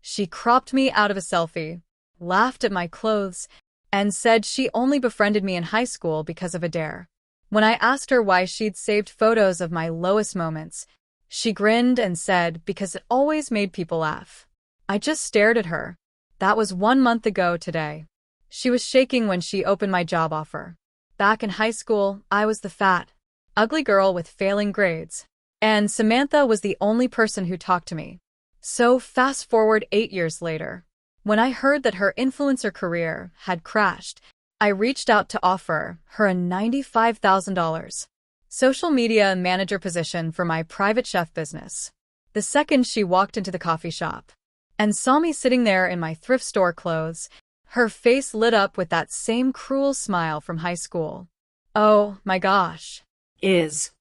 She cropped me out of a selfie, laughed at my clothes, and said she only befriended me in high school because of a dare. When I asked her why she'd saved photos of my lowest moments, she grinned and said because it always made people laugh. I just stared at her. That was 1 month ago today. She was shaking when she opened my job offer. Back in high school, I was the fat, ugly girl with failing grades, and Samantha was the only person who talked to me. So fast forward 8 years later. When I heard that her influencer career had crashed, I reached out to offer her a $95,000 social media manager position for my private chef business. The second she walked into the coffee shop and saw me sitting there in my thrift store clothes, her face lit up with that same cruel smile from high school. Oh my gosh. Is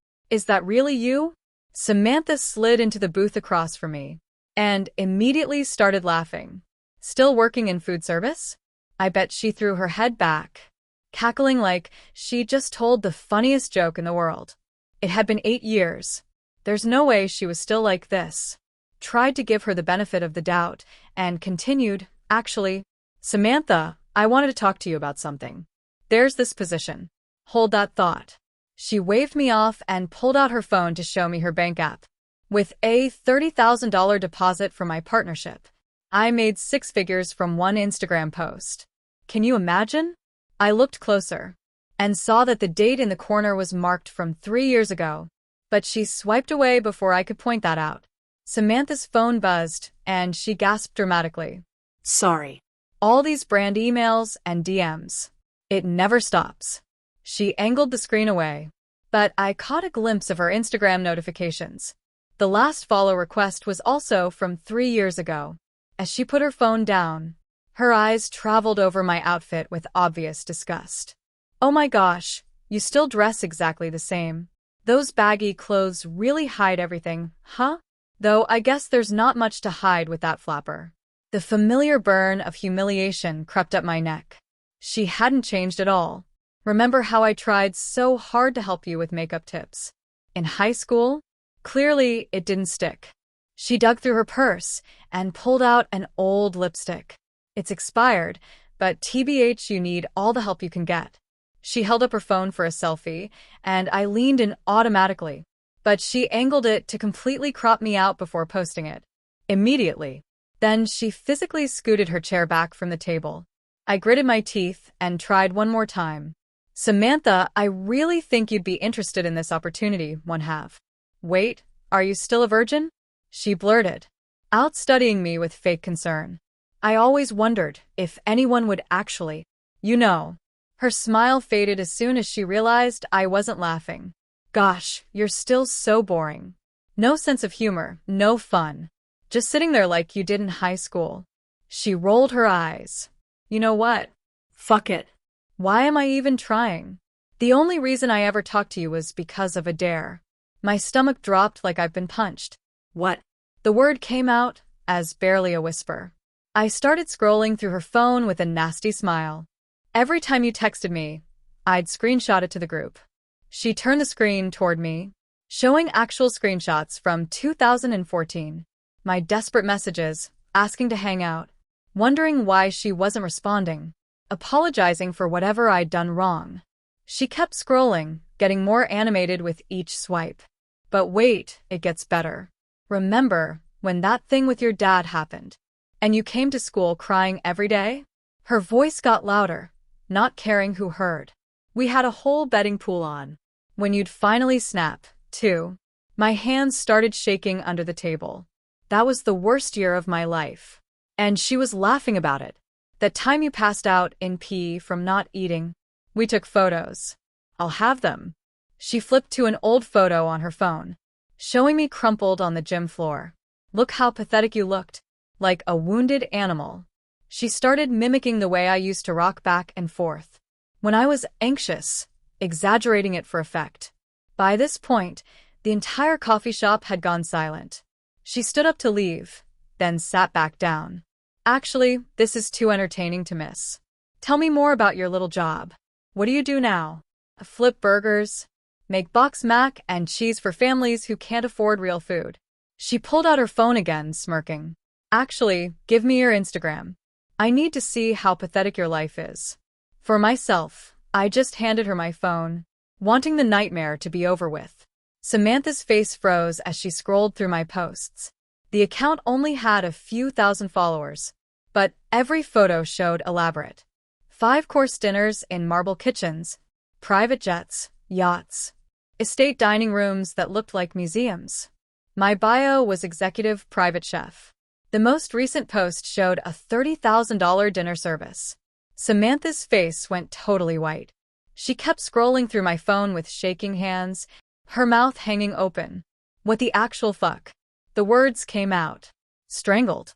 that really you? Samantha slid into the booth across from me and immediately started laughing. Still working in food service? I bet she threw her head back, cackling like she just told the funniest joke in the world. It had been 8 years. There's no way she was still like this. Tried to give her the benefit of the doubt and continued, actually, Samantha, I wanted to talk to you about something. There's this position. Hold that thought. She waved me off and pulled out her phone to show me her bank app. With a $30,000 deposit for my partnership, I made 6 figures from one Instagram post. Can you imagine? I looked closer and saw that the date in the corner was marked from 3 years ago, but she swiped away before I could point that out. Samantha's phone buzzed, and she gasped dramatically. Sorry. All these brand emails and DMs. It never stops. She angled the screen away, but I caught a glimpse of her Instagram notifications. The last follow request was also from 3 years ago. As she put her phone down, her eyes traveled over my outfit with obvious disgust. Oh my gosh, you still dress exactly the same. Those baggy clothes really hide everything, huh? Though I guess there's not much to hide with that flapper. The familiar burn of humiliation crept up my neck. She hadn't changed at all. Remember how I tried so hard to help you with makeup tips? In high school? Clearly, it didn't stick. She dug through her purse and pulled out an old lipstick. It's expired, but TBH, you need all the help you can get. She held up her phone for a selfie, and I leaned in automatically, but she angled it to completely crop me out before posting it. Immediately. Then she physically scooted her chair back from the table. I gritted my teeth and tried one more time. Samantha, I really think you'd be interested in this opportunity, one have. Wait, are you still a virgin? She blurted, out studying me with fake concern. I always wondered if anyone would actually, you know. Her smile faded as soon as she realized I wasn't laughing. Gosh, you're still so boring. No sense of humor, no fun. Just sitting there like you did in high school. She rolled her eyes. You know what? Fuck it. Why am I even trying? The only reason I ever talked to you was because of a dare. My stomach dropped like I've been punched. What? The word came out as barely a whisper. I started scrolling through her phone with a nasty smile. Every time you texted me, I'd screenshot it to the group. She turned the screen toward me, showing actual screenshots from 2014. My desperate messages, asking to hang out, wondering why she wasn't responding, apologizing for whatever I'd done wrong. She kept scrolling, getting more animated with each swipe. But wait, it gets better. Remember when that thing with your dad happened, and you came to school crying every day? Her voice got louder, not caring who heard. We had a whole betting pool on. When you'd finally snap, too. My hands started shaking under the table. That was the worst year of my life. And she was laughing about it. That time you passed out in PE from not eating. We took photos. I'll have them. She flipped to an old photo on her phone, showing me crumpled on the gym floor. Look how pathetic you looked. Like a wounded animal. She started mimicking the way I used to rock back and forth when I was anxious, exaggerating it for effect. By this point, the entire coffee shop had gone silent. She stood up to leave, then sat back down. Actually, this is too entertaining to miss. Tell me more about your little job. What do you do now? Flip burgers, make box mac and cheese for families who can't afford real food. She pulled out her phone again, smirking. Actually, give me your Instagram. I need to see how pathetic your life is. For myself, I just handed her my phone, wanting the nightmare to be over with. Samantha's face froze as she scrolled through my posts. The account only had a few thousand followers, but every photo showed elaborate. 5-course dinners in marble kitchens, private jets, yachts, estate dining rooms that looked like museums. My bio was executive private chef. The most recent post showed a $30,000 dinner service. Samantha's face went totally white. She kept scrolling through my phone with shaking hands, her mouth hanging open. What the actual fuck? The words came out. Strangled.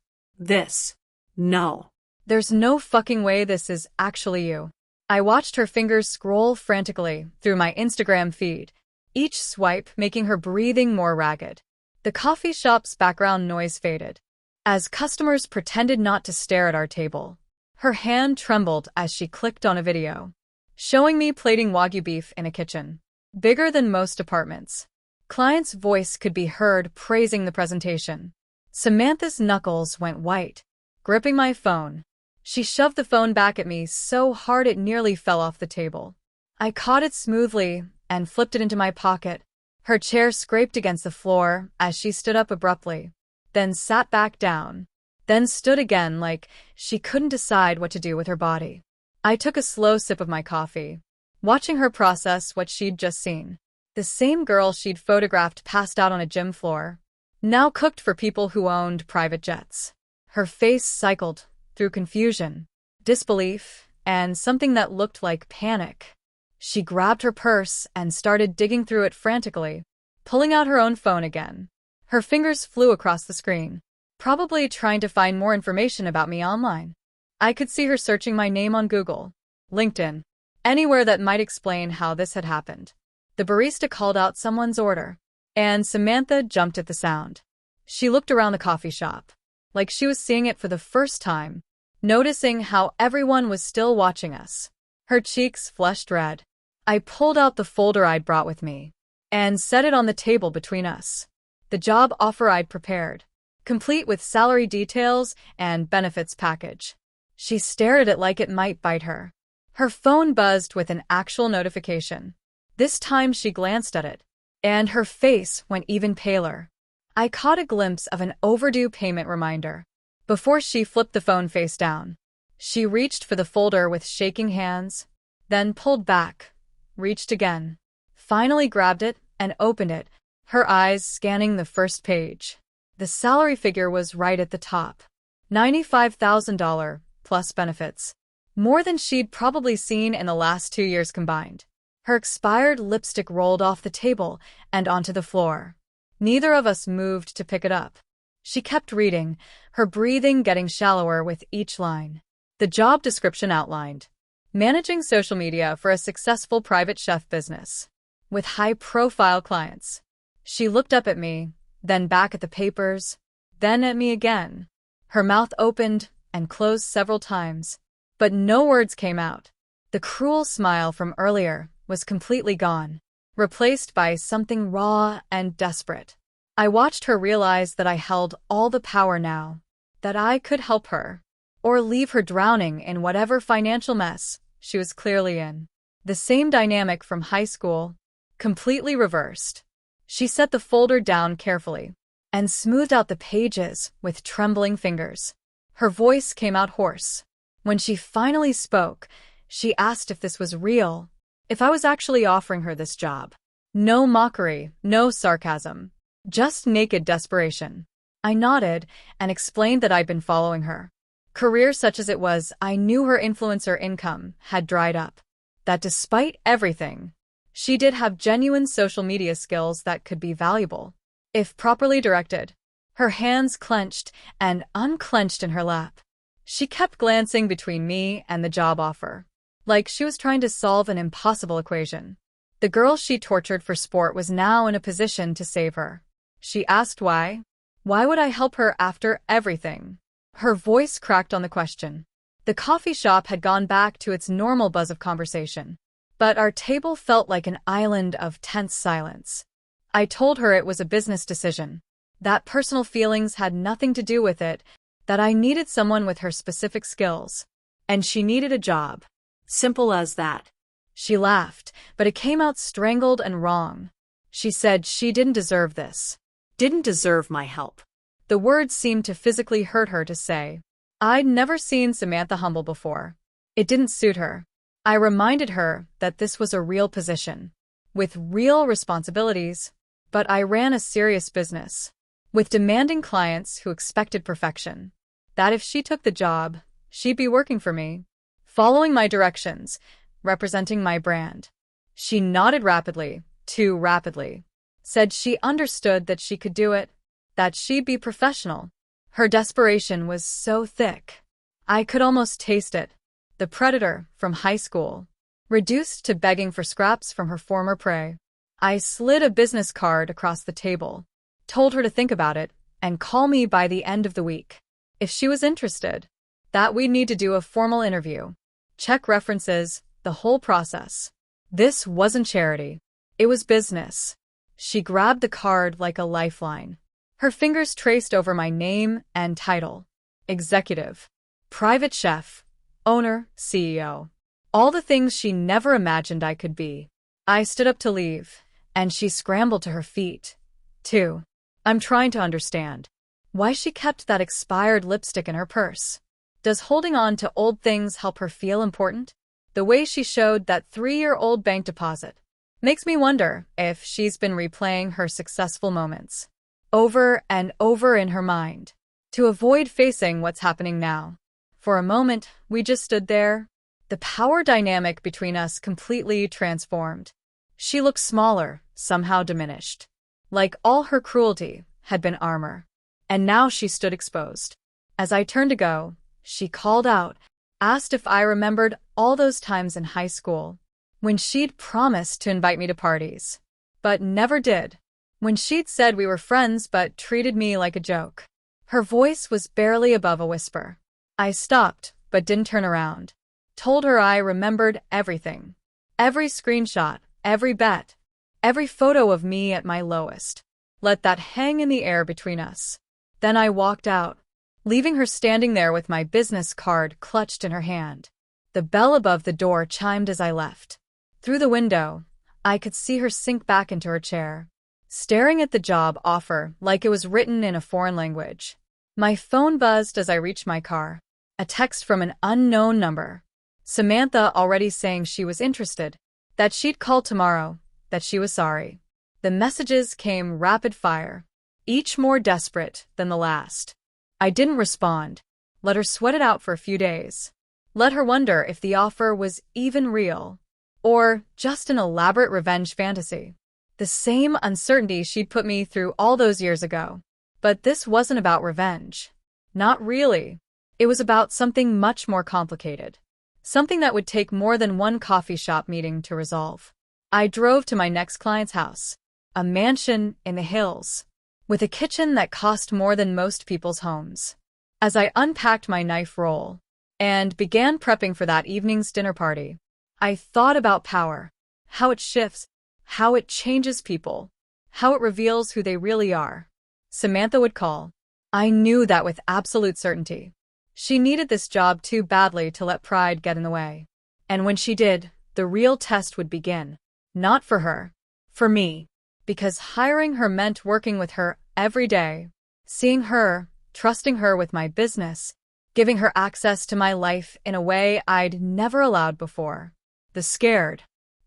No. There's no fucking way this is actually you. I watched her fingers scroll frantically through my Instagram feed, each swipe making her breathing more ragged. The coffee shop's background noise faded. As customers pretended not to stare at our table, her hand trembled as she clicked on a video, showing me plating Wagyu beef in a kitchen, bigger than most apartments. Client's voice could be heard praising the presentation. Samantha's knuckles went white, gripping my phone. She shoved the phone back at me so hard it nearly fell off the table. I caught it smoothly and flipped it into my pocket. Her chair scraped against the floor as she stood up abruptly, then sat back down, then stood again like she couldn't decide what to do with her body. I took a slow sip of my coffee, watching her process what she'd just seen. The same girl she'd photographed passed out on a gym floor, now cooked for people who owned private jets. Her face cycled through confusion, disbelief, and something that looked like panic. She grabbed her purse and started digging through it frantically, pulling out her own phone again. Her fingers flew across the screen, probably trying to find more information about me online. I could see her searching my name on Google, LinkedIn, anywhere that might explain how this had happened. The barista called out someone's order, and Samantha jumped at the sound. She looked around the coffee shop, like she was seeing it for the first time, noticing how everyone was still watching us. Her cheeks flushed red. I pulled out the folder I'd brought with me and set it on the table between us. The job offer I'd prepared, complete with salary details and benefits package. She stared at it like it might bite her. Her phone buzzed with an actual notification. This time she glanced at it, and her face went even paler. I caught a glimpse of an overdue payment reminder. Before she flipped the phone face down, she reached for the folder with shaking hands, then pulled back, reached again, finally grabbed it and opened it, her eyes scanning the first page. The salary figure was right at the top. $95,000 plus benefits. More than she'd probably seen in the last 2 years combined. Her expired lipstick rolled off the table and onto the floor. Neither of us moved to pick it up. She kept reading, her breathing getting shallower with each line. The job description outlined: managing social media for a successful private chef business with high-profile clients. She looked up at me, then back at the papers, then at me again. Her mouth opened and closed several times, but no words came out. The cruel smile from earlier was completely gone, replaced by something raw and desperate. I watched her realize that I held all the power now, that I could help her, or leave her drowning in whatever financial mess she was clearly in. The same dynamic from high school, completely reversed. She set the folder down carefully and smoothed out the pages with trembling fingers. Her voice came out hoarse. When she finally spoke, she asked if this was real, if I was actually offering her this job. No mockery, no sarcasm, just naked desperation. I nodded and explained that I'd been following her. Career such as it was, I knew her influencer income had dried up. That despite everything, she did have genuine social media skills that could be valuable, if properly directed. Her hands clenched and unclenched in her lap. She kept glancing between me and the job offer, like she was trying to solve an impossible equation. The girl she tortured for sport was now in a position to save her. She asked why. Why would I help her after everything? Her voice cracked on the question. The coffee shop had gone back to its normal buzz of conversation, but our table felt like an island of tense silence. I told her it was a business decision, that personal feelings had nothing to do with it, that I needed someone with her specific skills, and she needed a job. Simple as that. She laughed, but it came out strangled and wrong. She said she didn't deserve this. Didn't deserve my help. The words seemed to physically hurt her to say. I'd never seen Samantha humble before. It didn't suit her. I reminded her that this was a real position, with real responsibilities, but I ran a serious business, with demanding clients who expected perfection. That if she took the job, she'd be working for me, following my directions, representing my brand. She nodded rapidly, too rapidly, said she understood that she could do it, that she'd be professional. Her desperation was so thick. I could almost taste it. The predator from high school, reduced to begging for scraps from her former prey. I slid a business card across the table, told her to think about it, and call me by the end of the week. If she was interested, that we'd need to do a formal interview, check references, the whole process. This wasn't charity. It was business. She grabbed the card like a lifeline. Her fingers traced over my name and title. Executive, private chef, owner, CEO. All the things she never imagined I could be. I stood up to leave, and she scrambled to her feet, too. I'm trying to understand why she kept that expired lipstick in her purse. Does holding on to old things help her feel important? The way she showed that 3-year-old bank deposit makes me wonder if she's been replaying her successful moments over and over in her mind to avoid facing what's happening now. For a moment, we just stood there. The power dynamic between us completely transformed. She looked smaller, somehow diminished, like all her cruelty had been armor. And now she stood exposed. As I turned to go, she called out, asked if I remembered all those times in high school, when she'd promised to invite me to parties, but never did. When she'd said we were friends but treated me like a joke. Her voice was barely above a whisper. I stopped, but didn't turn around. Told her I remembered everything. Every screenshot, every bet, every photo of me at my lowest. Let that hang in the air between us. Then I walked out, leaving her standing there with my business card clutched in her hand. The bell above the door chimed as I left. Through the window, I could see her sink back into her chair, staring at the job offer like it was written in a foreign language. My phone buzzed as I reached my car. A text from an unknown number. Samantha already saying she was interested, that she'd call tomorrow, that she was sorry. The messages came rapid fire, each more desperate than the last. I didn't respond. Let her sweat it out for a few days. Let her wonder if the offer was even real, or just an elaborate revenge fantasy. The same uncertainty she'd put me through all those years ago. But this wasn't about revenge. Not really. It was about something much more complicated. Something that would take more than one coffee shop meeting to resolve. I drove to my next client's house, a mansion in the hills, with a kitchen that cost more than most people's homes. As I unpacked my knife roll and began prepping for that evening's dinner party, I thought about power, how it shifts, how it changes people, how it reveals who they really are. Samantha would call. I knew that with absolute certainty. She needed this job too badly to let pride get in the way. And when she did, the real test would begin. Not for her. For me. Because hiring her meant working with her every day. Seeing her, trusting her with my business, giving her access to my life in a way I'd never allowed before. The scared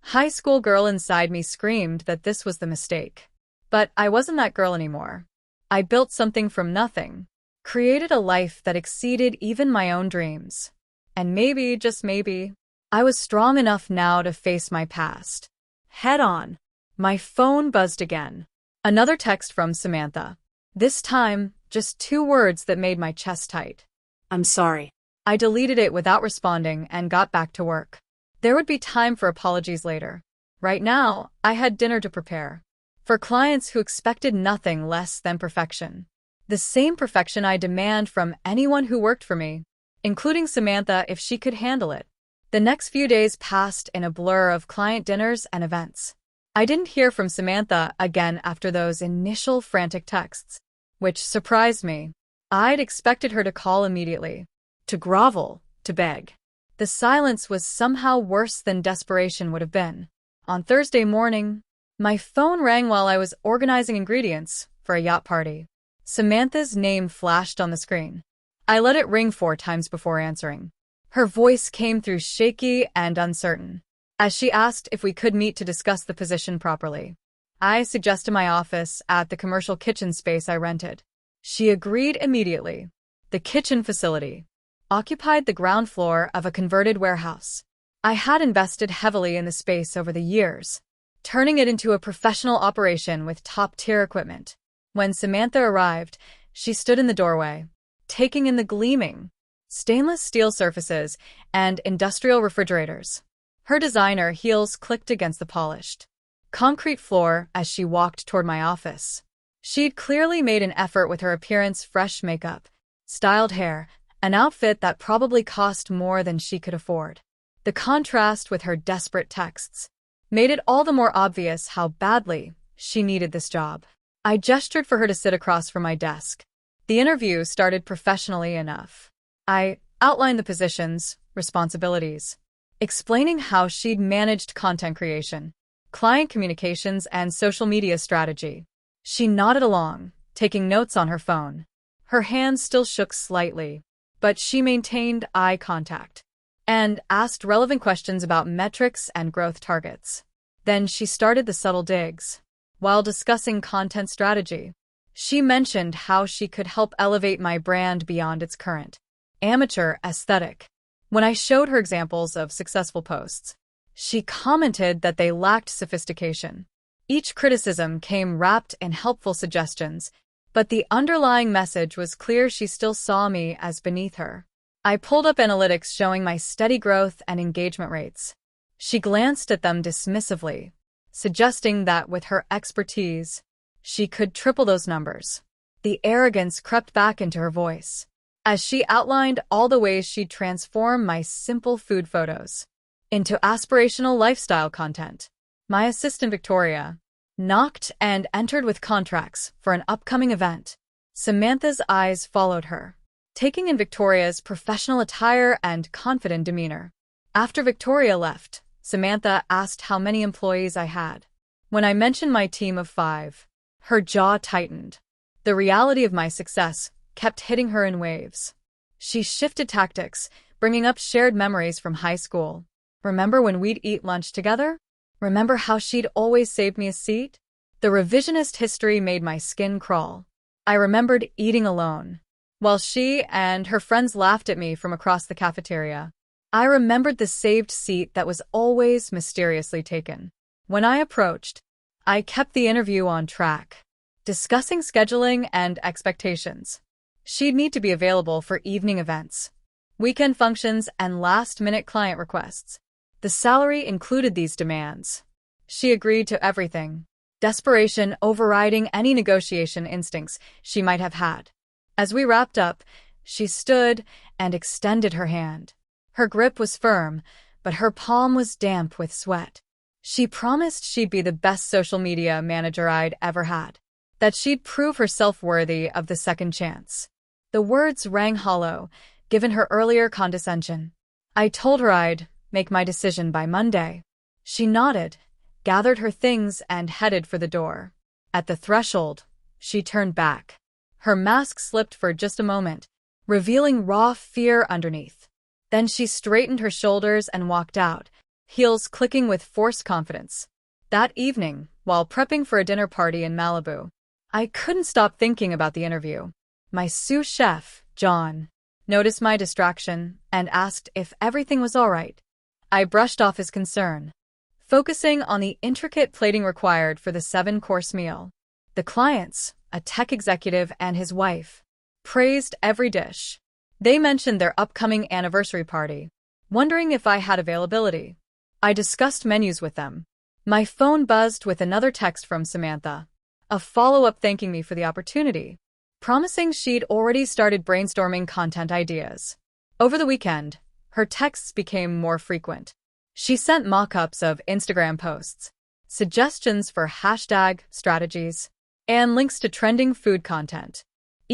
high school girl inside me screamed that this was the mistake. But I wasn't that girl anymore. I built something from nothing. Created a life that exceeded even my own dreams. And maybe, just maybe, I was strong enough now to face my past. Head on. My phone buzzed again. Another text from Samantha. This time, just 2 words that made my chest tight. I'm sorry. I deleted it without responding and got back to work. There would be time for apologies later. Right now, I had dinner to prepare. For clients who expected nothing less than perfection. The same perfection I demand from anyone who worked for me, including Samantha if she could handle it. The next few days passed in a blur of client dinners and events. I didn't hear from Samantha again after those initial frantic texts, which surprised me. I'd expected her to call immediately, To grovel, to beg. the silence was somehow worse than desperation would have been. On Thursday morning, my phone rang while I was organizing ingredients for a yacht party. Samantha's name flashed on the screen. I let it ring 4 times before answering. Her voice came through shaky and uncertain, as she asked if we could meet to discuss the position properly. I suggested my office at the commercial kitchen space I rented. She agreed immediately. The kitchen facility occupied the ground floor of a converted warehouse. I had invested heavily in the space over the years, turning it into a professional operation with top-tier equipment. When Samantha arrived, she stood in the doorway, taking in the gleaming stainless steel surfaces and industrial refrigerators. Her designer heels clicked against the polished concrete floor as she walked toward my office. She'd clearly made an effort with her appearance, fresh makeup, styled hair, an outfit that probably cost more than she could afford. The contrast with her desperate texts made it all the more obvious how badly she needed this job. I gestured for her to sit across from my desk. The interview started professionally enough. I outlined the position's responsibilities, explaining how she'd managed content creation, client communications, and social media strategy. She nodded along, taking notes on her phone. Her hands still shook slightly, but she maintained eye contact and asked relevant questions about metrics and growth targets. Then she started the subtle digs. While discussing content strategy, she mentioned how she could help elevate my brand beyond its current amateur aesthetic. When I showed her examples of successful posts, she commented that they lacked sophistication. Each criticism came wrapped in helpful suggestions, but the underlying message was clear: she still saw me as beneath her. I pulled up analytics showing my steady growth and engagement rates. She glanced at them dismissively, suggesting that with her expertise, she could triple those numbers. The arrogance crept back into her voice as she outlined all the ways she'd transform my simple food photos into aspirational lifestyle content. My assistant Victoria knocked and entered with contracts for an upcoming event. Samantha's eyes followed her, taking in Victoria's professional attire and confident demeanor. After Victoria left, Samantha asked how many employees I had. When I mentioned my team of 5, her jaw tightened. The reality of my success kept hitting her in waves. She shifted tactics, bringing up shared memories from high school. Remember when we'd eat lunch together? Remember how she'd always saved me a seat? The revisionist history made my skin crawl. I remembered eating alone, while she and her friends laughed at me from across the cafeteria. I remembered the saved seat that was always mysteriously taken. When I approached, I kept the interview on track, discussing scheduling and expectations. She'd need to be available for evening events, weekend functions, and last-minute client requests. The salary included these demands. She agreed to everything, desperation overriding any negotiation instincts she might have had. As we wrapped up, she stood and extended her hand. Her grip was firm, but her palm was damp with sweat. She promised she'd be the best social media manager I'd ever had, that she'd prove herself worthy of the second chance. The words rang hollow, given her earlier condescension. I told her I'd make my decision by Monday. She nodded, gathered her things, and headed for the door. At the threshold, she turned back. Her mask slipped for just a moment, revealing raw fear underneath. Then she straightened her shoulders and walked out, heels clicking with forced confidence. That evening, while prepping for a dinner party in Malibu, I couldn't stop thinking about the interview. My sous chef, John, noticed my distraction and asked if everything was all right. I brushed off his concern, focusing on the intricate plating required for the 7-course meal. The clients, a tech executive and his wife, praised every dish. They mentioned their upcoming anniversary party, wondering if I had availability. I discussed menus with them. My phone buzzed with another text from Samantha, a follow-up thanking me for the opportunity, promising she'd already started brainstorming content ideas. Over the weekend, her texts became more frequent. She sent mock-ups of Instagram posts, suggestions for hashtag strategies, and links to trending food content.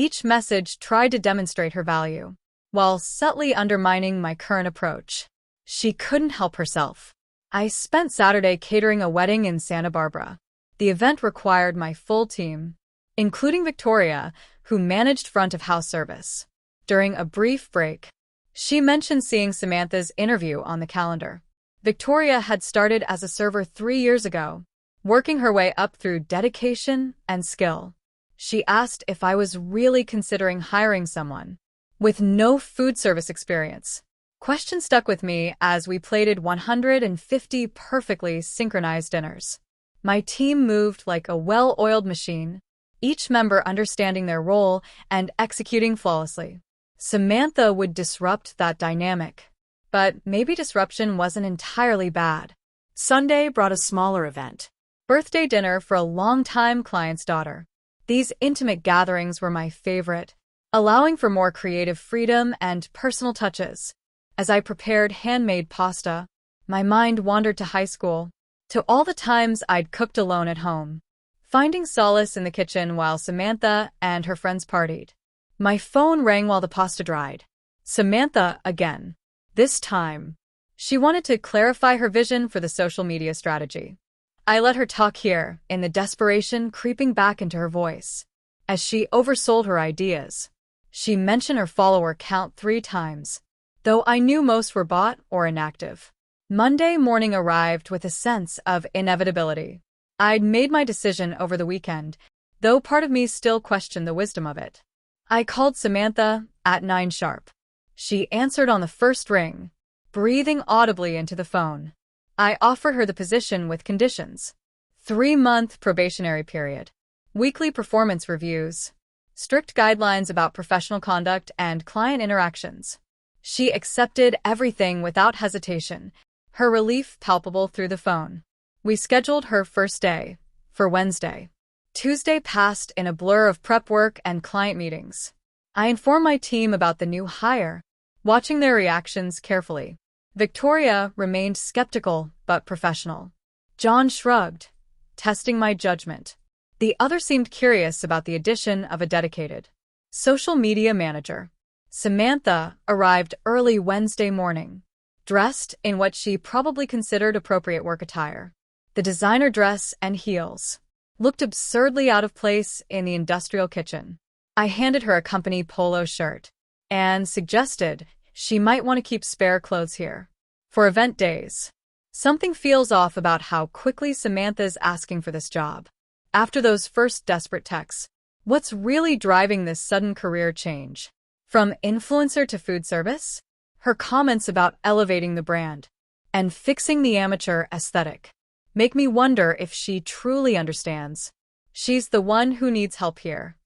Each message tried to demonstrate her value, while subtly undermining my current approach. She couldn't help herself. I spent Saturday catering a wedding in Santa Barbara. The event required my full team, including Victoria, who managed front-of-house service. During a brief break, she mentioned seeing Samantha's interview on the calendar. Victoria had started as a server 3 years ago, working her way up through dedication and skill. She asked if I was really considering hiring someone with no food service experience. Question stuck with me as we plated 150 perfectly synchronized dinners. My team moved like a well-oiled machine, each member understanding their role and executing flawlessly. Samantha would disrupt that dynamic, but maybe disruption wasn't entirely bad. Sunday brought a smaller event. Birthday dinner for a longtime client's daughter. These intimate gatherings were my favorite, allowing for more creative freedom and personal touches. As I prepared handmade pasta, my mind wandered to high school, to all the times I'd cooked alone at home, finding solace in the kitchen while Samantha and her friends partied. My phone rang while the pasta dried. Samantha again. This time, she wanted to clarify her vision for the social media strategy. I let her talk here, in the desperation creeping back into her voice. As she oversold her ideas, she mentioned her follower count 3 times, though I knew most were bought or inactive. Monday morning arrived with a sense of inevitability. I'd made my decision over the weekend, though part of me still questioned the wisdom of it. I called Samantha at 9 sharp. She answered on the first ring, breathing audibly into the phone. I offered her the position with conditions: 3-month probationary period, weekly performance reviews, strict guidelines about professional conduct and client interactions. She accepted everything without hesitation, her relief palpable through the phone. We scheduled her first day for Wednesday. Tuesday passed in a blur of prep work and client meetings. I informed my team about the new hire, watching their reactions carefully. Victoria remained skeptical but professional. John shrugged, testing my judgment. The other seemed curious about the addition of a dedicated social media manager. Samantha arrived early Wednesday morning, dressed in what she probably considered appropriate work attire. The designer dress and heels looked absurdly out of place in the industrial kitchen. I handed her a company polo shirt and suggested she might want to keep spare clothes here for event days. Something feels off about how quickly Samantha's asking for this job. After those first desperate texts, what's really driving this sudden career change? From influencer to food service? Her comments about elevating the brand and fixing the amateur aesthetic make me wonder if she truly understands she's the one who needs help here.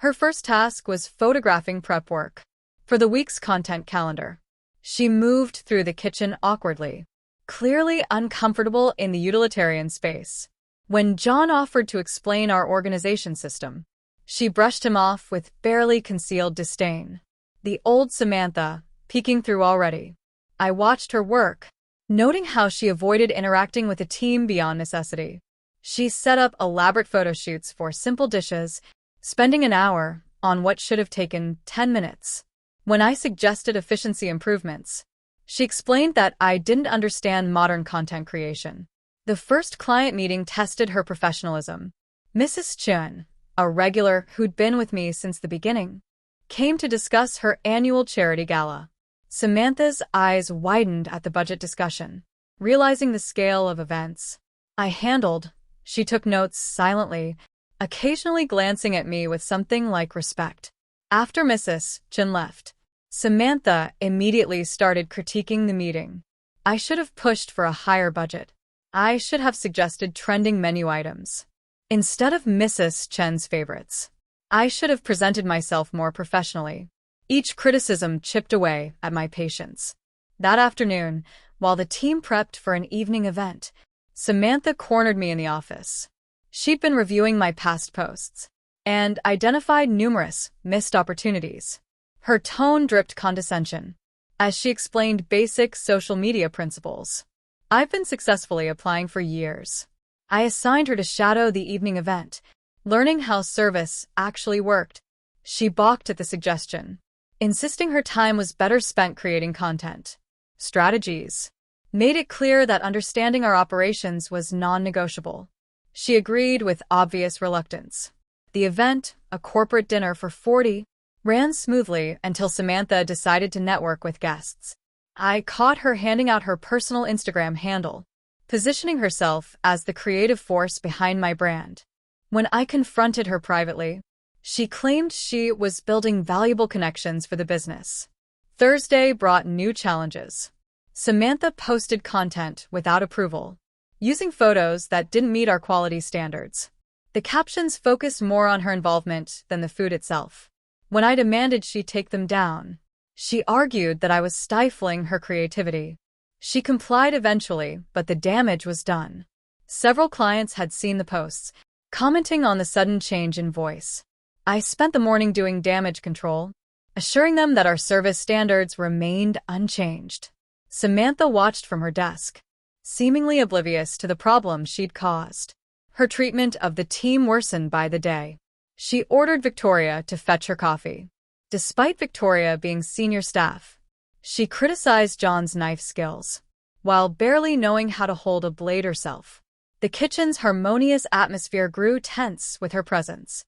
Her first task was photographing prep work for the week's content calendar. She moved through the kitchen awkwardly, clearly uncomfortable in the utilitarian space. When John offered to explain our organization system, she brushed him off with barely concealed disdain. The old Samantha, peeking through already. I watched her work, noting how she avoided interacting with the team beyond necessity. She set up elaborate photo shoots for simple dishes, spending an hour on what should have taken 10 minutes. When I suggested efficiency improvements, she explained that I didn't understand modern content creation. The first client meeting tested her professionalism. Mrs. Chun, a regular who'd been with me since the beginning, came to discuss her annual charity gala. Samantha's eyes widened at the budget discussion, realizing the scale of events I handled. She took notes silently, occasionally glancing at me with something like respect. After Mrs. Chun left, Samantha immediately started critiquing the meeting. I should have pushed for a higher budget. I should have suggested trending menu items instead of Mrs. Chen's favorites. I should have presented myself more professionally. Each criticism chipped away at my patience. That afternoon, while the team prepped for an evening event, Samantha cornered me in the office. She'd been reviewing my past posts and identified numerous missed opportunities. Her tone dripped condescension as she explained basic social media principles I've been successfully applying for years. I assigned her to shadow the evening event, learning how service actually worked. She balked at the suggestion, insisting her time was better spent creating content. Strategies made it clear that understanding our operations was non-negotiable. She agreed with obvious reluctance. The event, a corporate dinner for 40, ran smoothly until Samantha decided to network with guests. I caught her handing out her personal Instagram handle, positioning herself as the creative force behind my brand. When I confronted her privately, she claimed she was building valuable connections for the business. Thursday brought new challenges. Samantha posted content without approval, using photos that didn't meet our quality standards. The captions focused more on her involvement than the food itself. When I demanded she take them down, she argued that I was stifling her creativity. She complied eventually, but the damage was done. Several clients had seen the posts, commenting on the sudden change in voice. I spent the morning doing damage control, assuring them that our service standards remained unchanged. Samantha watched from her desk, seemingly oblivious to the problem she'd caused. Her treatment of the team worsened by the day. She ordered Victoria to fetch her coffee. Despite Victoria being senior staff, she criticized John's knife skills, while barely knowing how to hold a blade herself. The kitchen's harmonious atmosphere grew tense with her presence.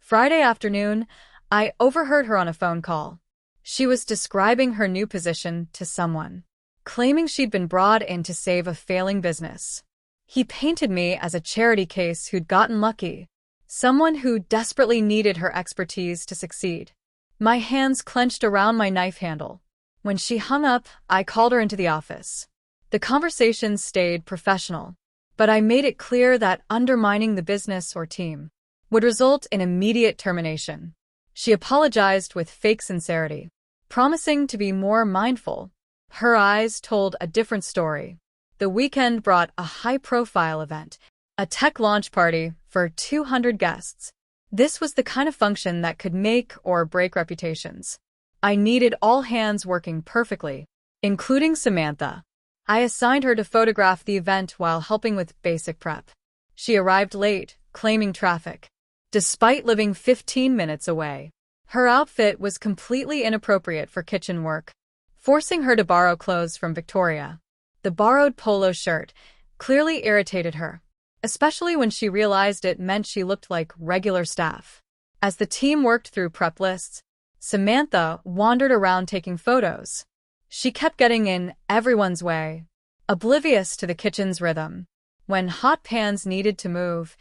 Friday afternoon, I overheard her on a phone call. She was describing her new position to someone, claiming she'd been brought in to save a failing business. He painted me as a charity case who'd gotten lucky, someone who desperately needed her expertise to succeed. My hands clenched around my knife handle. When she hung up, I called her into the office. The conversation stayed professional, but I made it clear that undermining the business or team would result in immediate termination. She apologized with fake sincerity, promising to be more mindful. Her eyes told a different story. The weekend brought a high-profile event, a tech launch party for 200 guests. This was the kind of function that could make or break reputations. I needed all hands working perfectly, including Samantha. I assigned her to photograph the event while helping with basic prep. She arrived late, claiming traffic, despite living 15 minutes away. Her outfit was completely inappropriate for kitchen work, forcing her to borrow clothes from Victoria. The borrowed polo shirt clearly irritated her, especially when she realized it meant she looked like regular staff. As the team worked through prep lists, Samantha wandered around taking photos. She kept getting in everyone's way, oblivious to the kitchen's rhythm. When hot pans needed to move,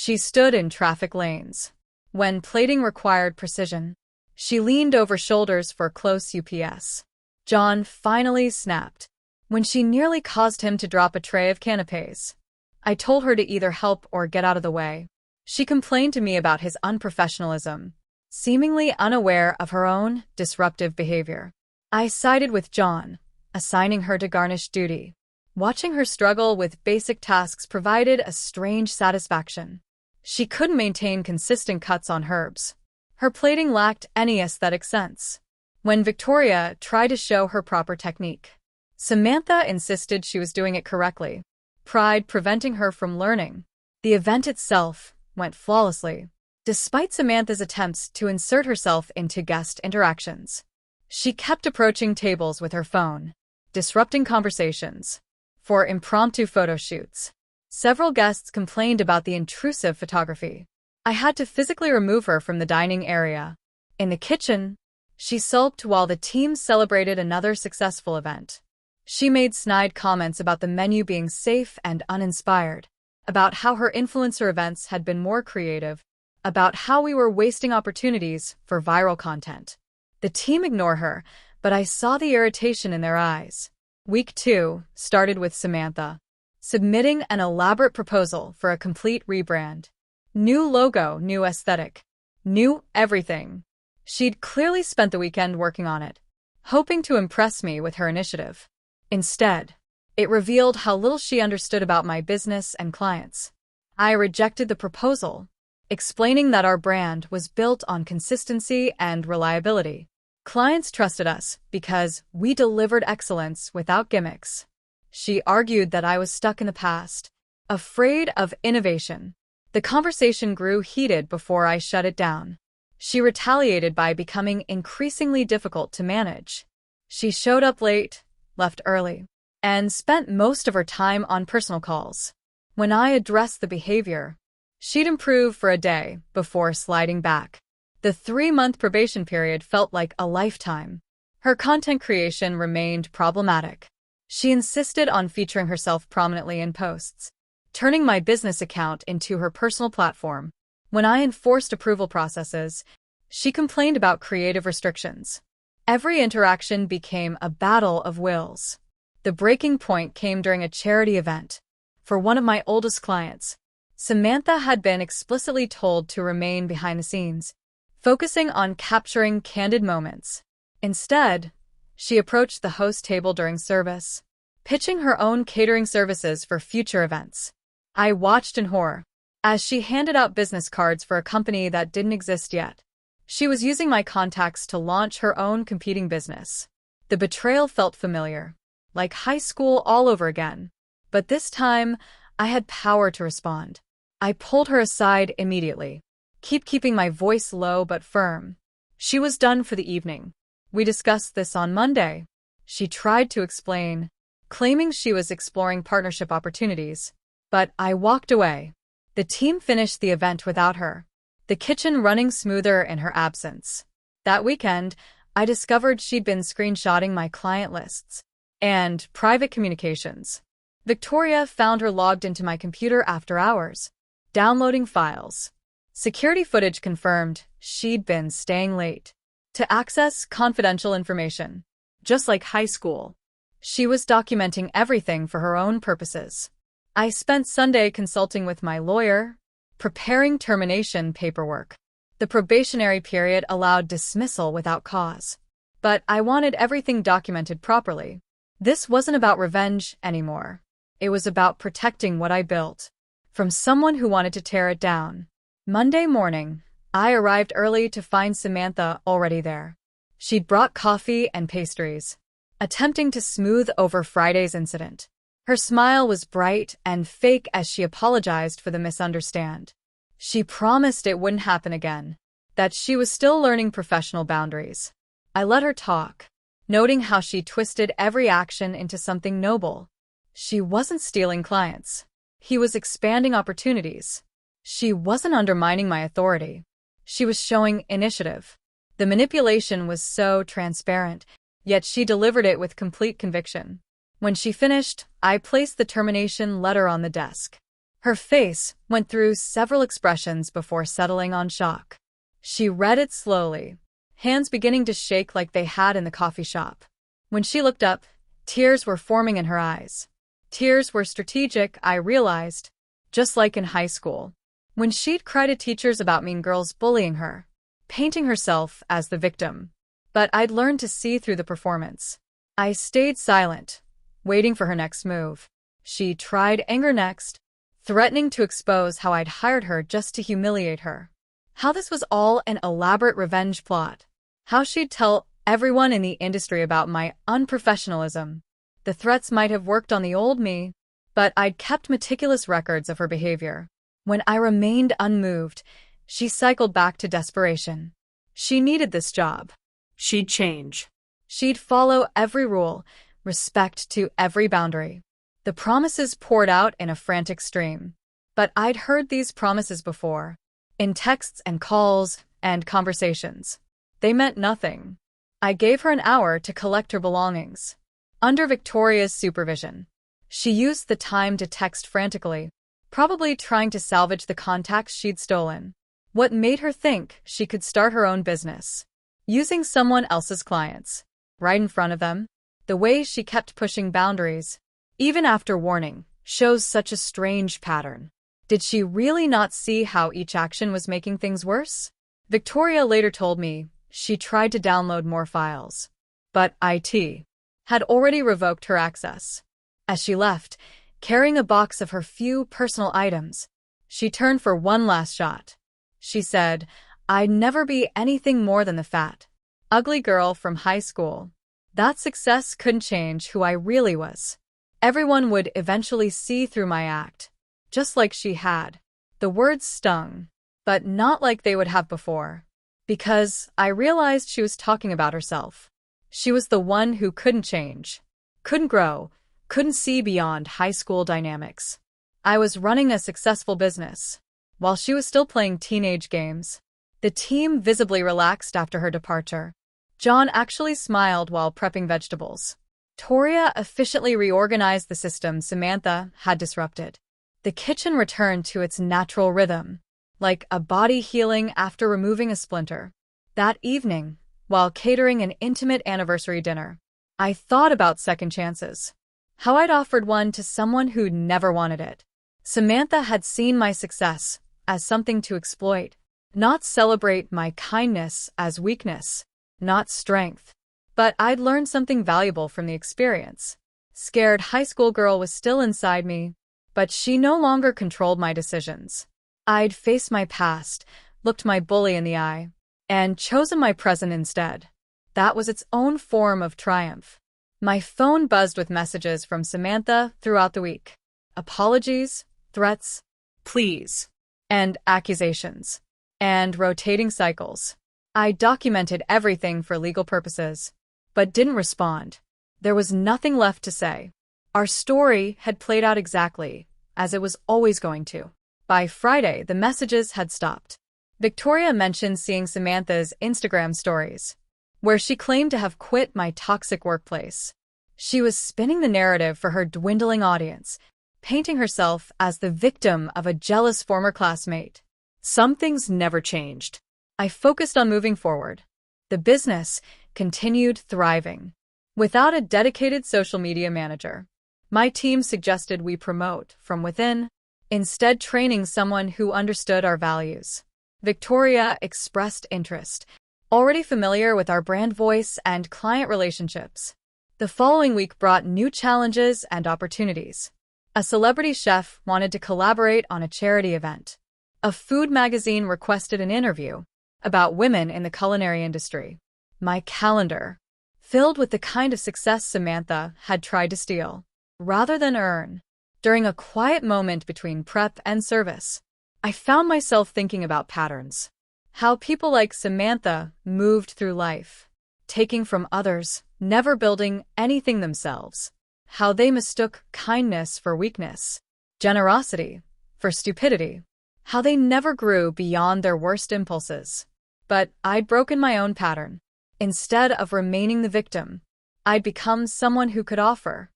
she stood in traffic lanes. When plating required precision, she leaned over shoulders for close UPS. John finally snapped when she nearly caused him to drop a tray of canapés. I told her to either help or get out of the way. She complained to me about his unprofessionalism, seemingly unaware of her own disruptive behavior. I sided with John, assigning her to garnish duty. Watching her struggle with basic tasks provided a strange satisfaction. She couldn't maintain consistent cuts on herbs. Her plating lacked any aesthetic sense. When Victoria tried to show her proper technique, Samantha insisted she was doing it correctly, pride preventing her from learning. The event itself went flawlessly, despite Samantha's attempts to insert herself into guest interactions. She kept approaching tables with her phone, disrupting conversations. For impromptu photo shoots, several guests complained about the intrusive photography. I had to physically remove her from the dining area. In the kitchen, she sulked while the team celebrated another successful event. She made snide comments about the menu being safe and uninspired, about how her influencer events had been more creative, about how we were wasting opportunities for viral content. The team ignored her, but I saw the irritation in their eyes. Week 2 started with Samantha submitting an elaborate proposal for a complete rebrand. New logo, new aesthetic, new everything. She'd clearly spent the weekend working on it, hoping to impress me with her initiative. Instead, it revealed how little she understood about my business and clients. I rejected the proposal, explaining that our brand was built on consistency and reliability. Clients trusted us because we delivered excellence without gimmicks. She argued that I was stuck in the past, afraid of innovation. The conversation grew heated before I shut it down. She retaliated by becoming increasingly difficult to manage. She showed up late, left early, and spent most of her time on personal calls. When I addressed the behavior, she'd improve for a day before sliding back. The 3-month probation period felt like a lifetime. Her content creation remained problematic. She insisted on featuring herself prominently in posts, turning my business account into her personal platform. When I enforced approval processes, she complained about creative restrictions. Every interaction became a battle of wills. The breaking point came during a charity event. For one of my oldest clients, Samantha had been explicitly told to remain behind the scenes, focusing on capturing candid moments. Instead, she approached the host table during service, pitching her own catering services for future events. I watched in horror as she handed out business cards for a company that didn't exist yet. She was using my contacts to launch her own competing business. The betrayal felt familiar, like high school all over again. But this time, I had power to respond. I pulled her aside immediately, keeping my voice low but firm. She was done for the evening. We discussed this on Monday. She tried to explain, claiming she was exploring partnership opportunities, but I walked away. The team finished the event without her, the kitchen running smoother in her absence. That weekend, I discovered she'd been screenshotting my client lists and private communications. Victoria found her logged into my computer after hours, downloading files. Security footage confirmed she'd been staying late to access confidential information. Just like high school, she was documenting everything for her own purposes. I spent Sunday consulting with my lawyer, preparing termination paperwork. The probationary period allowed dismissal without cause, but I wanted everything documented properly. This wasn't about revenge anymore. It was about protecting what I built from someone who wanted to tear it down. Monday morning, I arrived early to find Samantha already there. She'd brought coffee and pastries, attempting to smooth over Friday's incident. Her smile was bright and fake as she apologized for the misunderstanding. She promised it wouldn't happen again, that she was still learning professional boundaries. I let her talk, noting how she twisted every action into something noble. She wasn't stealing clients. He was expanding opportunities. She wasn't undermining my authority. She was showing initiative. The manipulation was so transparent, yet she delivered it with complete conviction. When she finished, I placed the termination letter on the desk. Her face went through several expressions before settling on shock. She read it slowly, hands beginning to shake like they had in the coffee shop. When she looked up, tears were forming in her eyes. Tears were strategic, I realized, just like in high school, when she'd cried at teachers about mean girls bullying her, painting herself as the victim. But I'd learned to see through the performance. I stayed silent, waiting for her next move. She tried anger next, threatening to expose how I'd hired her just to humiliate her. How this was all an elaborate revenge plot. How she'd tell everyone in the industry about my unprofessionalism. The threats might have worked on the old me, but I'd kept meticulous records of her behavior. When I remained unmoved, she cycled back to desperation. She needed this job. She'd change. She'd follow every rule, respect to every boundary. The promises poured out in a frantic stream. But I'd heard these promises before, in texts and calls and conversations. They meant nothing. I gave her an hour to collect her belongings. Under Victoria's supervision, she used the time to text frantically, probably trying to salvage the contacts she'd stolen. What made her think she could start her own business? Using someone else's clients, right in front of them? The way she kept pushing boundaries, even after warning, shows such a strange pattern. Did she really not see how each action was making things worse? Victoria later told me she tried to download more files, but IT had already revoked her access. As she left, carrying a box of her few personal items, she turned for one last shot. She said, "I'd never be anything more than the fat, ugly girl from high school. That success couldn't change who I really was. Everyone would eventually see through my act, just like she had." The words stung, but not like they would have before. because I realized she was talking about herself. She was the one who couldn't change, couldn't grow, couldn't see beyond high school dynamics. I was running a successful business, while she was still playing teenage games. The team visibly relaxed after her departure. John actually smiled while prepping vegetables. Toria efficiently reorganized the system Samantha had disrupted. The kitchen returned to its natural rhythm, like a body healing after removing a splinter. That evening, while catering an intimate anniversary dinner, I thought about second chances. How I'd offered one to someone who'd never wanted it. Samantha had seen my success as something to exploit, not celebrate my kindness as weakness, not strength. But I'd learned something valuable from the experience. Scared high school girl was still inside me, but she no longer controlled my decisions. I'd faced my past, looked my bully in the eye, and chosen my present instead. That was its own form of triumph. My phone buzzed with messages from Samantha throughout the week. Apologies, threats, pleas, and accusations, and rotating cycles. I documented everything for legal purposes, but didn't respond. There was nothing left to say. Our story had played out exactly as it was always going to. By Friday, the messages had stopped. Victoria mentioned seeing Samantha's Instagram stories, where she claimed to have quit my toxic workplace. She was spinning the narrative for her dwindling audience, painting herself as the victim of a jealous former classmate. Some things never changed. I focused on moving forward. The business continued thriving. Without a dedicated social media manager, my team suggested we promote from within, instead training someone who understood our values. Victoria expressed interest, already familiar with our brand voice and client relationships. The following week brought new challenges and opportunities. A celebrity chef wanted to collaborate on a charity event. A food magazine requested an interview about women in the culinary industry. My calendar filled with the kind of success Samantha had tried to steal, rather than earn. During a quiet moment between prep and service, I found myself thinking about patterns. How people like Samantha moved through life, taking from others, never building anything themselves. How they mistook kindness for weakness, generosity for stupidity. How they never grew beyond their worst impulses. But I'd broken my own pattern. Instead of remaining the victim, I'd become someone who could offer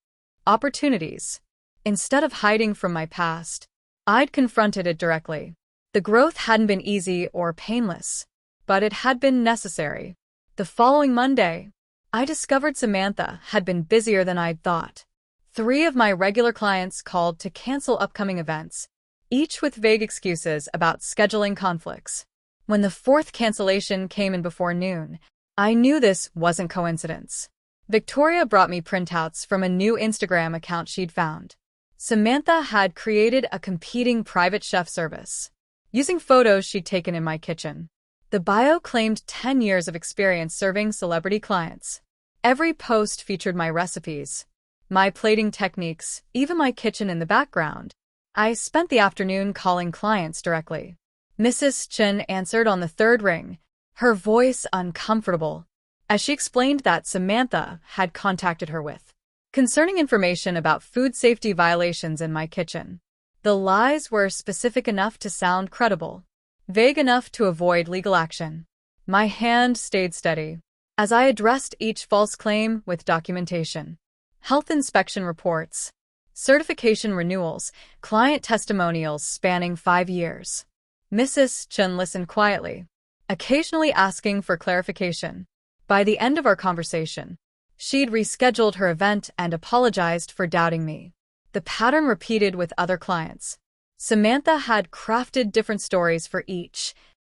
opportunities. Instead of hiding from my past, I'd confronted it directly. The growth hadn't been easy or painless, but it had been necessary. The following Monday, I discovered Samantha had been busier than I'd thought. 3 of my regular clients called to cancel upcoming events, each with vague excuses about scheduling conflicts. When the 4th cancellation came in before noon, I knew this wasn't coincidence. Victoria brought me printouts from a new Instagram account she'd found. Samantha had created a competing private chef service, using photos she'd taken in my kitchen. The bio claimed 10 years of experience serving celebrity clients. Every post featured my recipes, my plating techniques, even my kitchen in the background. I spent the afternoon calling clients directly. Mrs. Chen answered on the 3rd ring, her voice uncomfortable, as she explained that Samantha had contacted her with concerning information about food safety violations in my kitchen. The lies were specific enough to sound credible, vague enough to avoid legal action. My hand stayed steady as I addressed each false claim with documentation. Health inspection reports, certification renewals, client testimonials spanning 5 years. Mrs. Chen listened quietly, occasionally asking for clarification. By the end of our conversation, she'd rescheduled her event and apologized for doubting me. The pattern repeated with other clients. Samantha had crafted different stories for each,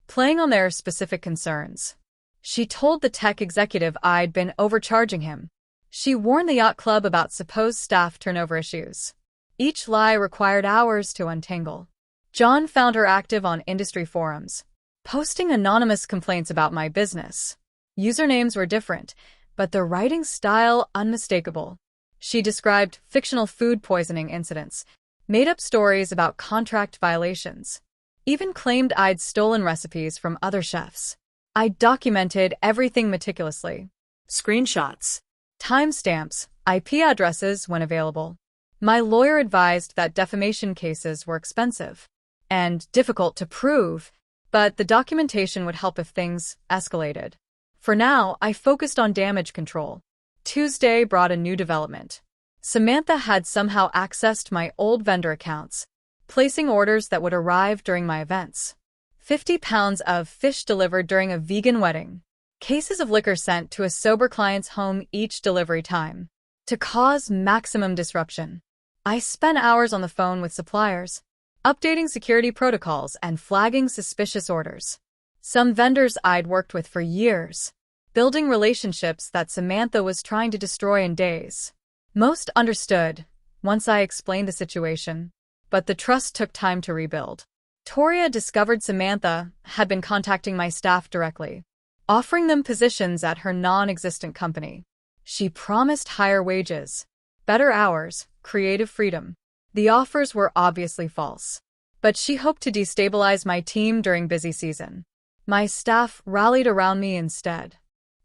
playing on their specific concerns. She told the tech executive I'd been overcharging him. She warned the yacht club about supposed staff turnover issues. Each lie required hours to untangle. John found her active on industry forums, posting anonymous complaints about my business. Usernames were different, but the writing style unmistakable. She described fictional food poisoning incidents, made up stories about contract violations, even claimed I'd stolen recipes from other chefs. I documented everything meticulously. Screenshots. Timestamps, IP addresses when available. My lawyer advised that defamation cases were expensive and difficult to prove, but the documentation would help if things escalated. For now, I focused on damage control. Tuesday brought a new development. Samantha had somehow accessed my old vendor accounts, placing orders that would arrive during my events. 50 pounds of fish delivered during a vegan wedding. Cases of liquor sent to a sober client's home each delivery time. To cause maximum disruption, I spent hours on the phone with suppliers, updating security protocols and flagging suspicious orders. Some vendors I'd worked with for years, building relationships that Samantha was trying to destroy in days. Most understood once I explained the situation, but the trust took time to rebuild. Toria discovered Samantha had been contacting my staff directly, offering them positions at her non-existent company. She promised higher wages, better hours, creative freedom. The offers were obviously false, but she hoped to destabilize my team during busy season. My staff rallied around me instead.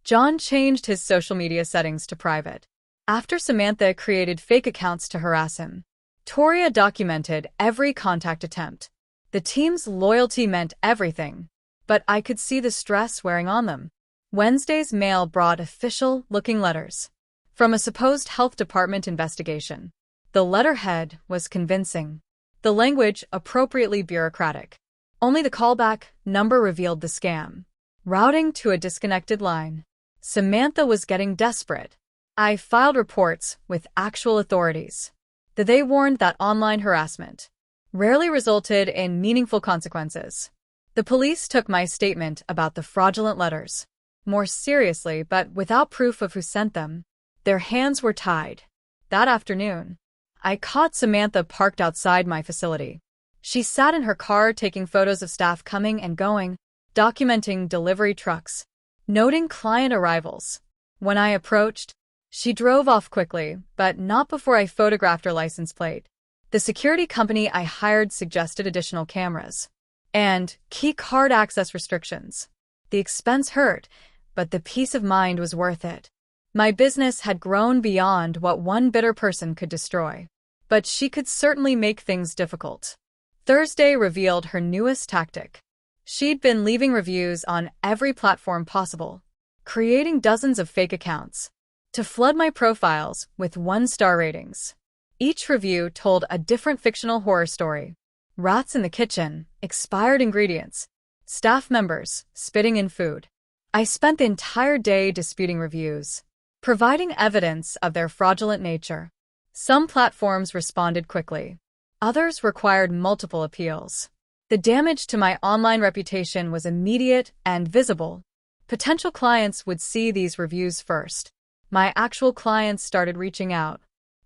John changed his social media settings to private after Samantha created fake accounts to harass him. Toria documented every contact attempt. The team's loyalty meant everything, but I could see the stress wearing on them. Wednesday's mail brought official-looking letters from a supposed health department investigation. The letterhead was convincing, the language appropriately bureaucratic. Only the callback number revealed the scam, routing to a disconnected line. Samantha was getting desperate. I filed reports with actual authorities. They warned that online harassment rarely resulted in meaningful consequences. The police took my statement about the fraudulent letters more seriously, but without proof of who sent them. Their hands were tied. That afternoon, I caught Samantha parked outside my facility. She sat in her car taking photos of staff coming and going, documenting delivery trucks, noting client arrivals. When I approached, she drove off quickly, but not before I photographed her license plate. The security company I hired suggested additional cameras and key card access restrictions. The expense hurt, but the peace of mind was worth it. My business had grown beyond what one bitter person could destroy, but she could certainly make things difficult. Thursday revealed her newest tactic. She'd been leaving reviews on every platform possible, creating dozens of fake accounts to flood my profiles with one-star ratings. Each review told a different fictional horror story. Rats in the kitchen, expired ingredients, staff members spitting in food. I spent the entire day disputing reviews, providing evidence of their fraudulent nature. Some platforms responded quickly. Others required multiple appeals. The damage to my online reputation was immediate and visible. Potential clients would see these reviews first. My actual clients started reaching out,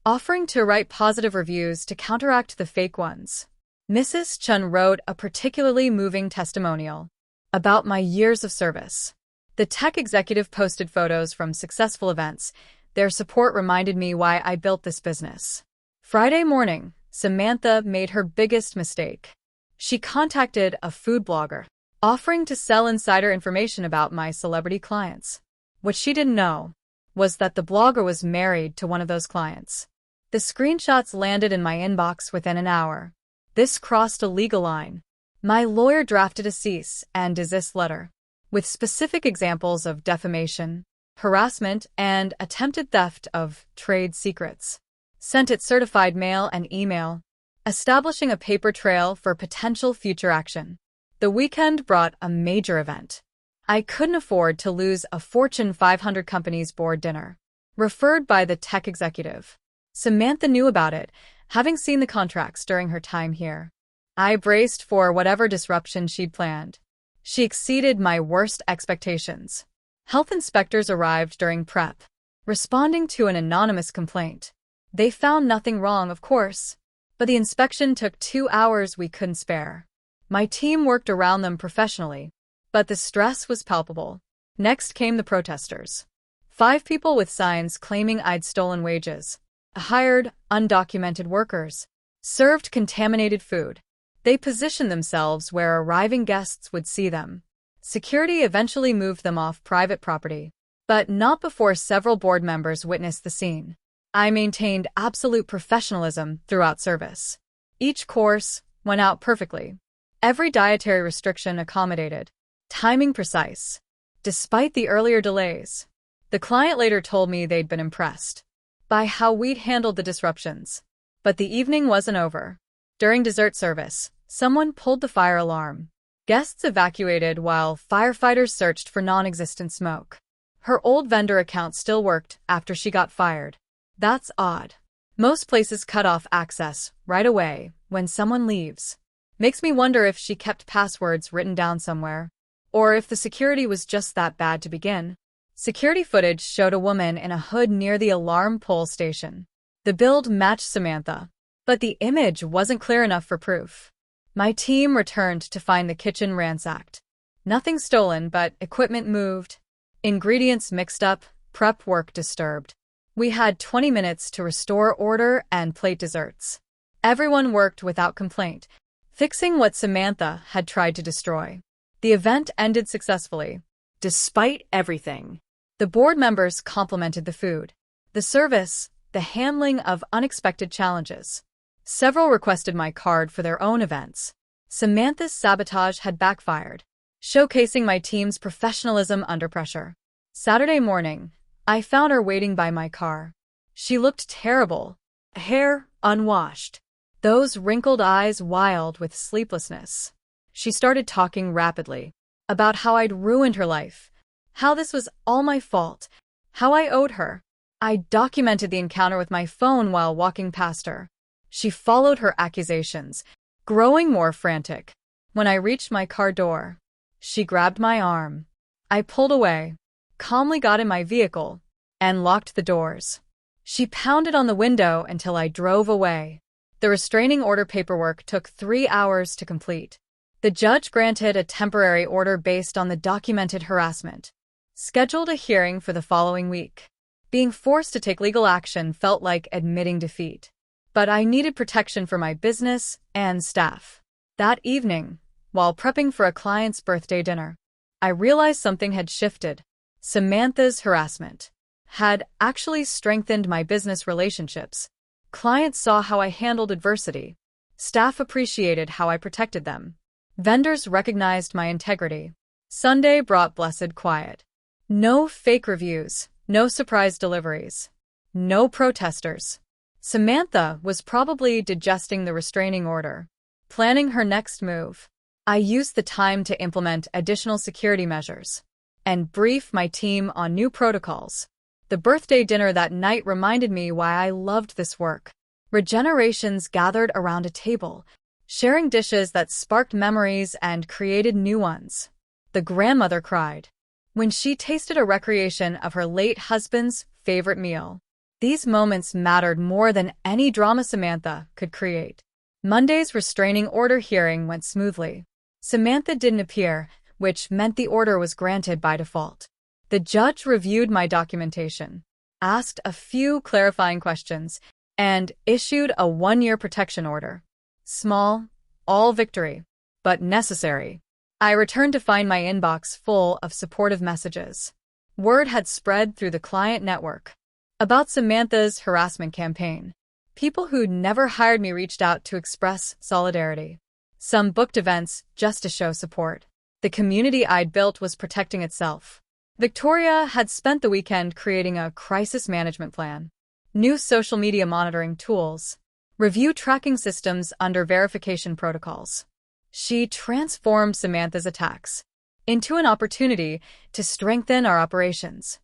offering to write positive reviews to counteract the fake ones. Mrs. Chun wrote a particularly moving testimonial about my years of service. The tech executive posted photos from successful events. Their support reminded me why I built this business. Friday morning, Samantha made her biggest mistake. She contacted a food blogger, offering to sell insider information about my celebrity clients. What she didn't know was that the blogger was married to one of those clients. The screenshots landed in my inbox within an hour. This crossed a legal line. My lawyer drafted a cease and desist letter with specific examples of defamation, harassment, and attempted theft of trade secrets. Sent it certified mail and email, establishing a paper trail for potential future action. The weekend brought a major event. I couldn't afford to lose a Fortune 500 company's board dinner, referred by the tech executive. Samantha knew about it, having seen the contracts during her time here. I braced for whatever disruption she'd planned. She exceeded my worst expectations. Health inspectors arrived during prep, responding to an anonymous complaint. They found nothing wrong, of course, but the inspection took 2 hours we couldn't spare. My team worked around them professionally, but the stress was palpable. Next came the protesters. 5 people with signs claiming I'd stolen wages, hired undocumented workers, served contaminated food. They positioned themselves where arriving guests would see them, Security eventually moved them off private property, but not before several board members witnessed the scene. I maintained absolute professionalism throughout service. Each course went out perfectly. Every dietary restriction accommodated. Timing precise. Despite the earlier delays, the client later told me they'd been impressed by how we'd handled the disruptions. But the evening wasn't over. During dessert service, someone pulled the fire alarm. Guests evacuated while firefighters searched for non-existent smoke. Her old vendor account still worked after she got fired. That's odd. Most places cut off access right away when someone leaves. Makes me wonder if she kept passwords written down somewhere, or if the security was just that bad to begin. Security footage showed a woman in a hood near the alarm pole station. The build matched Samantha, but the image wasn't clear enough for proof. My team returned to find the kitchen ransacked. Nothing stolen, but equipment moved, ingredients mixed up, prep work disturbed. We had 20 minutes to restore order and plate desserts. Everyone worked without complaint, fixing what Samantha had tried to destroy. The event ended successfully. Despite everything, The board members complimented the food, the service, the handling of unexpected challenges. Several requested my card for their own events. Samantha's sabotage had backfired, showcasing my team's professionalism under pressure. Saturday morning, I found her waiting by my car. She looked terrible, hair unwashed, those wrinkled eyes wild with sleeplessness. She started talking rapidly about how I'd ruined her life, how this was all my fault, how I owed her. I documented the encounter with my phone while walking past her. She followed her accusations, growing more frantic. When I reached my car door, she grabbed my arm. I pulled away, calmly got in my vehicle, and locked the doors. She pounded on the window until I drove away. The restraining order paperwork took 3 hours to complete. The judge granted a temporary order based on the documented harassment, scheduled a hearing for the following week. Being forced to take legal action felt like admitting defeat. But I needed protection for my business and staff. That evening, while prepping for a client's birthday dinner, I realized something had shifted. Samantha's harassment had actually strengthened my business relationships. Clients saw how I handled adversity. Staff appreciated how I protected them. Vendors recognized my integrity. Sunday brought blessed quiet. No fake reviews, no surprise deliveries, no protesters. Samantha was probably digesting the restraining order, planning her next move. I used the time to implement additional security measures and brief my team on new protocols. The birthday dinner that night reminded me why I loved this work. Regenerations gathered around a table, sharing dishes that sparked memories and created new ones. The grandmother cried when she tasted a recreation of her late husband's favorite meal. These moments mattered more than any drama Samantha could create. Monday's restraining order hearing went smoothly. Samantha didn't appear, which meant the order was granted by default. The judge reviewed my documentation, asked a few clarifying questions, and issued a 1-year protection order. Small, all victory, but necessary. I returned to find my inbox full of supportive messages. Word had spread through the client network about Samantha's harassment campaign. People who'd never hired me reached out to express solidarity. Some booked events just to show support. The community I'd built was protecting itself. Victoria had spent the weekend creating a crisis management plan, new social media monitoring tools, review tracking systems under verification protocols. She transformed Samantha's attacks into an opportunity to strengthen our operations.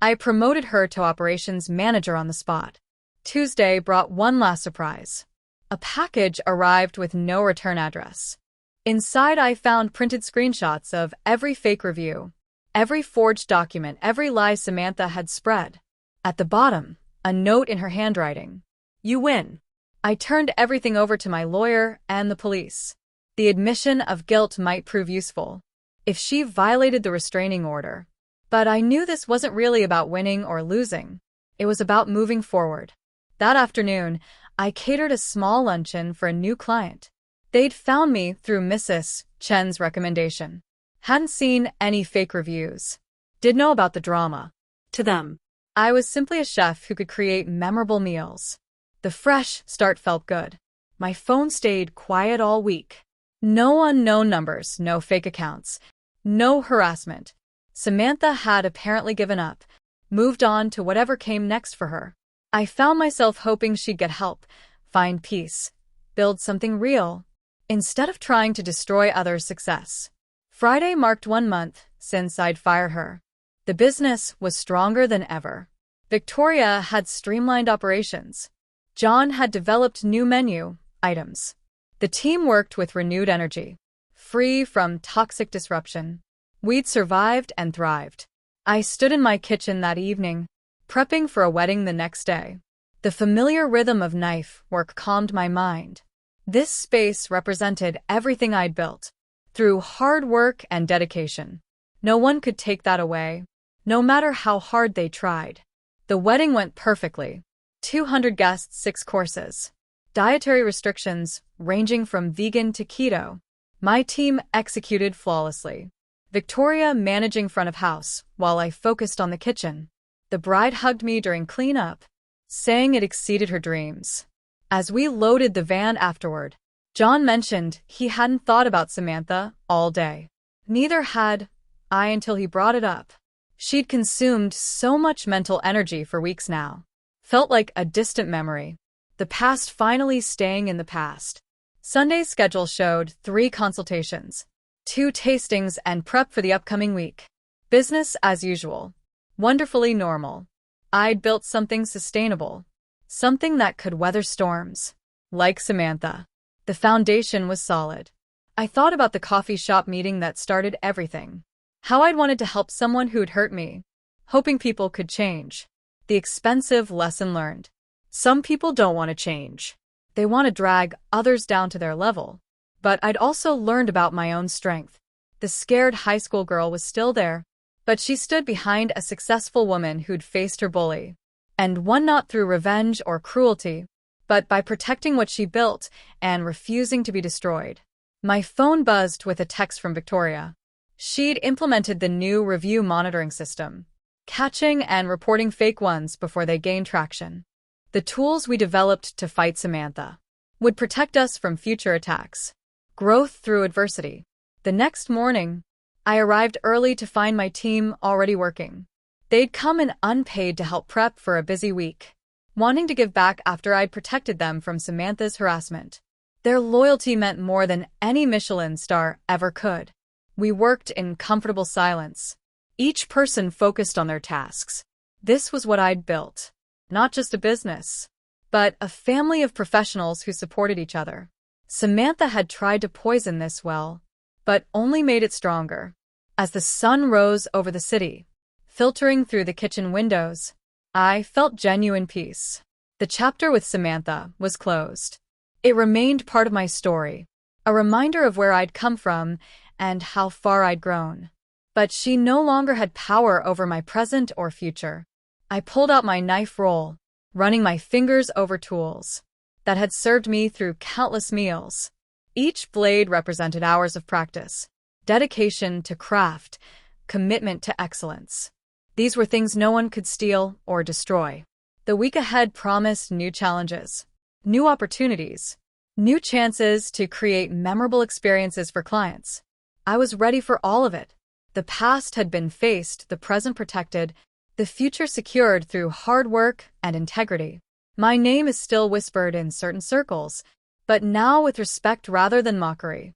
I promoted her to operations manager on the spot. Tuesday brought one last surprise. A package arrived with no return address. Inside, I found printed screenshots of every fake review, every forged document, every lie Samantha had spread. At the bottom, a note in her handwriting. "You win." I turned everything over to my lawyer and the police. The admission of guilt might prove useful if she violated the restraining order. But I knew this wasn't really about winning or losing. It was about moving forward. That afternoon, I catered a small luncheon for a new client. They'd found me through Mrs. Chen's recommendation. Hadn't seen any fake reviews. Didn't know about the drama. To them, I was simply a chef who could create memorable meals. The fresh start felt good. My phone stayed quiet all week. No unknown numbers, no fake accounts, no harassment. Samantha had apparently given up, moved on to whatever came next for her. I found myself hoping she'd get help, find peace, build something real, instead of trying to destroy others' success. Friday marked 1 month since I'd fired her. The business was stronger than ever. Victoria had streamlined operations. John had developed new menu items. The team worked with renewed energy, free from toxic disruption. We'd survived and thrived. I stood in my kitchen that evening, prepping for a wedding the next day. The familiar rhythm of knife work calmed my mind. This space represented everything I'd built, through hard work and dedication. No one could take that away, no matter how hard they tried. The wedding went perfectly. 200 guests, 6 courses. Dietary restrictions ranging from vegan to keto. My team executed flawlessly. Victoria managing front of house while I focused on the kitchen. The bride hugged me during cleanup, saying it exceeded her dreams. As we loaded the van afterward, John mentioned he hadn't thought about Samantha all day. Neither had I until he brought it up. She'd consumed so much mental energy for weeks now. Felt like a distant memory. The past finally staying in the past. Sunday's schedule showed 3 consultations, 2 tastings and prep for the upcoming week. Business as usual. Wonderfully normal. I'd built something sustainable. Something that could weather storms. Like Samantha. The foundation was solid. I thought about the coffee shop meeting that started everything. How I'd wanted to help someone who'd hurt me. Hoping people could change. The expensive lesson learned. Some people don't want to change. They want to drag others down to their level. But I'd also learned about my own strength. The scared high school girl was still there, but she stood behind a successful woman who'd faced her bully. And won not through revenge or cruelty, but by protecting what she built and refusing to be destroyed. My phone buzzed with a text from Victoria. She'd implemented the new review monitoring system, catching and reporting fake ones before they gained traction. The tools we developed to fight Samantha would protect us from future attacks. Growth through adversity. The next morning, I arrived early to find my team already working. They'd come in unpaid to help prep for a busy week, wanting to give back after I'd protected them from Samantha's harassment. Their loyalty meant more than any Michelin star ever could. We worked in comfortable silence, each person focused on their tasks. This was what I'd built. Not just a business, but a family of professionals who supported each other. Samantha had tried to poison this well, but only made it stronger. As the sun rose over the city, filtering through the kitchen windows, I felt genuine peace. The chapter with Samantha was closed. It remained part of my story, a reminder of where I'd come from and how far I'd grown. But she no longer had power over my present or future. I pulled out my knife roll, running my fingers over tools that had served me through countless meals. Each blade represented hours of practice, dedication to craft, commitment to excellence. These were things no one could steal or destroy. The week ahead promised new challenges, new opportunities, new chances to create memorable experiences for clients. I was ready for all of it. The past had been faced, the present protected, the future secured through hard work and integrity. My name is still whispered in certain circles, but now with respect rather than mockery.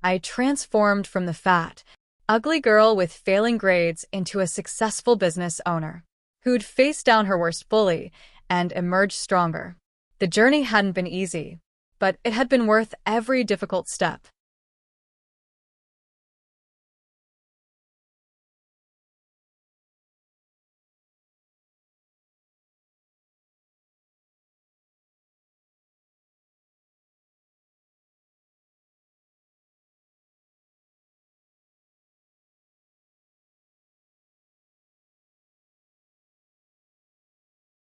I transformed from the fat, ugly girl with failing grades into a successful business owner who'd faced down her worst bully and emerged stronger. The journey hadn't been easy, but it had been worth every difficult step.